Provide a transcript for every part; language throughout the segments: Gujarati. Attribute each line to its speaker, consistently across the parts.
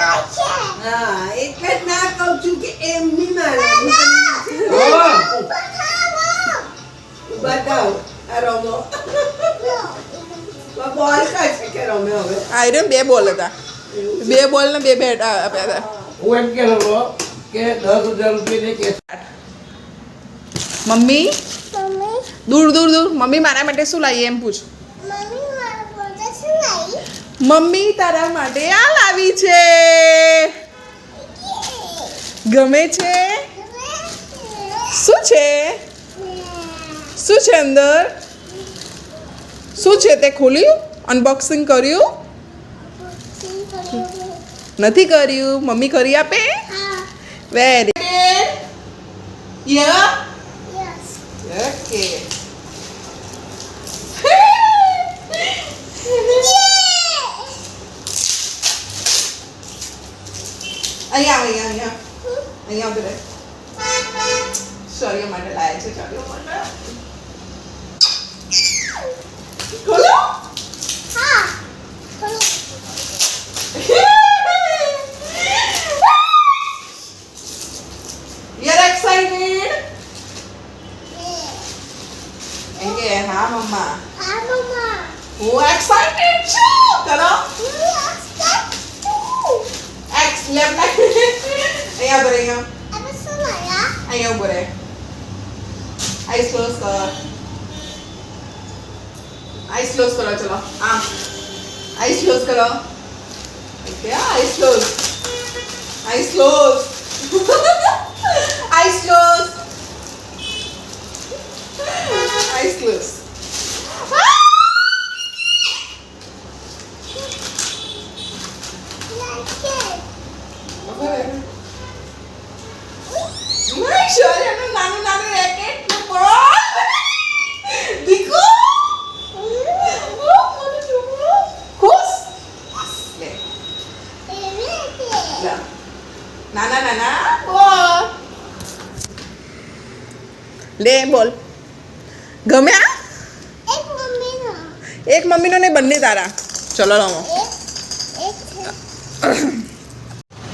Speaker 1: હા એટલે જ ના કહું છું કે એમ નહીં મારે બતાવ આ રમો બોલ કા છે કે રમે હવે
Speaker 2: આયરન 2 બોલ હતા 2 બોલ ને 2 બેટ આપ્યા હતા
Speaker 3: હું એમ કહેલો કે 10,000 રૂપિયા કે
Speaker 2: મમ્મી દૂર દૂર દૂર મમ્મી મારા માટે શું લાવી એમ પૂછ મમ્મી તારા માટે આ લાવી છે ગમે છે શું છે શું છે અંદર શું છે તે ખોલ્યું અનબોક્સિંગ કર્યું નથી કર્યું મમ્મી કરી આપે વેરી યા ઓકે અહીંયા બધા સોરી માટે લાયા છે ચાલો માટે ખોલો You're excited? Okay, हाँ मम्मा હું excited છું કરો X left અહીંયા ઉપર અહીંયા ઉપર આઈસ ક્લોઝ કરો આઈસ ક્લોઝ કરો ચલો આમ આઈસ ક્લોઝ કરો okay eyes close eyes close eyes close eyes close નાનું રેકેટ દીકો ખુશ નાના બોલ લે બોલ ગમ્યા એક મમ્મીનો ને બંને તારા ચલો રમો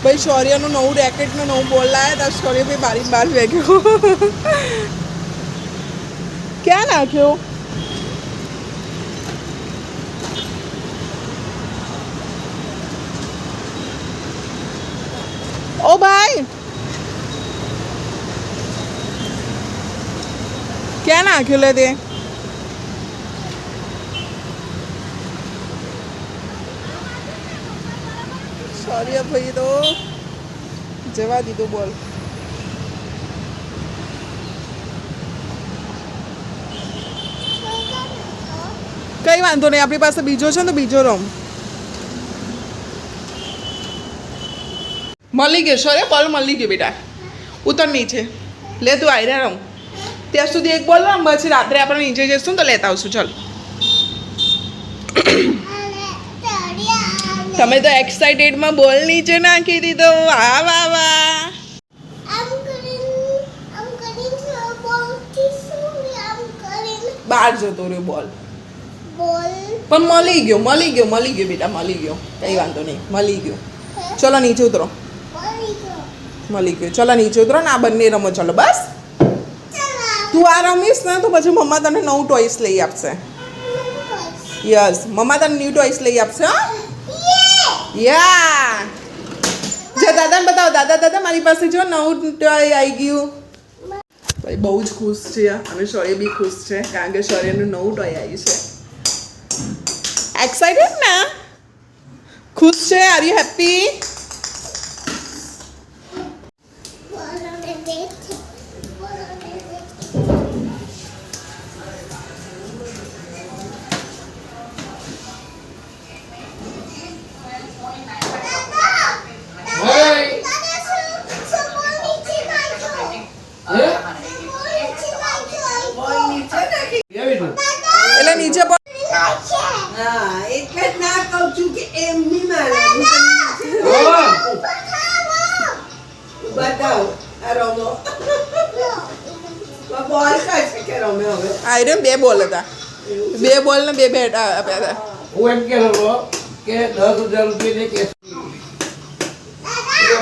Speaker 2: ભાઈ શૌર્યનું નવું રેકેટનું નવું બોલ લાયા હતા શૌર્ય ભાઈ બારી બહાર ફેંક્યો ક્યાં નાખ્યો ઓ ભાઈ ક્યાં નાખ્યો લે તે શૌર્ય ભાઈ તો જવા દીધું બોલ કઈ વાંધો નહીં આપણી પાસે બીજો છે ને તો બીજો રમ મળી ગયો શૌર્ય બોલ મળી ગયો બેટા ઉતર નીચે લે તું આયરા રમ ત્યાં સુધી એક બોલ રમ પછી રાત્રે આપણે નીચે જઈશું તો લેતા આવશું ચાલ તમે તો એક્સાઇટેડમાં બોલ નીચે નાખી દીધો વાહ વાહ વાહ બહાર જતો રહ્યો બોલ પણ મળી ગયો બેટા મળી ગયો કઈ વાંધો નહીં મળી ગયો ચલો નીચે ઉતરો મળી ગયો ચલો નીચે ઉતરો ને આ બંને રમો ચલો બસ તું આ રમીશ ને તો પછી મમ્મા તને નવું ટોયસ લઈ આપશે યસ મમ્મા તને ન્યૂ ટોયસ લઈ આપશે હા યા જે દાદાને બતાવો દાદા મારી પાસે જો નવું ટોય આવી ગયું ભાઈ બહુ જ ખુશ છે અને શૌર્ય બી ખુશ છે કારણ કે શૌર્યનું નવું ટોય આવ્યું છે એક્સાઇટેડ ને ખુશ છે આર યુ હેપી એટલે નીચે
Speaker 1: હા એટલે જ ના કહું છું કે એમ નહીં મારે બતાવ આ રમો બોલ કા છે કે રમે હવે
Speaker 2: આયરન 2 બોલ હતા 2 બોલ ને 2 બેટ આપ્યા હતા
Speaker 3: હું એમ કહેલો કે 10,000 રૂપિયા કે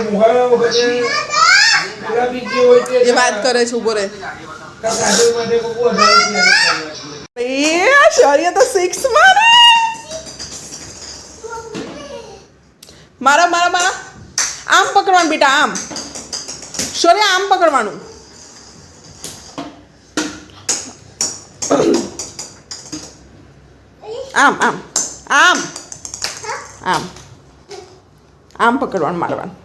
Speaker 3: મુહાણા વખતે પેલા બીજી હોય તે
Speaker 2: એ વાત કરે છે ઉભો રે
Speaker 3: કાઢે માટે કોઈ વધારે
Speaker 2: એ શૌર્ય તો 6 મારે મારા મારા મારા આમ પકડવાનું બેટા આમ શૌર્ય આમ પકડવાનું આમ આમ આમ આમ આમ પકડવાનું મારવાનું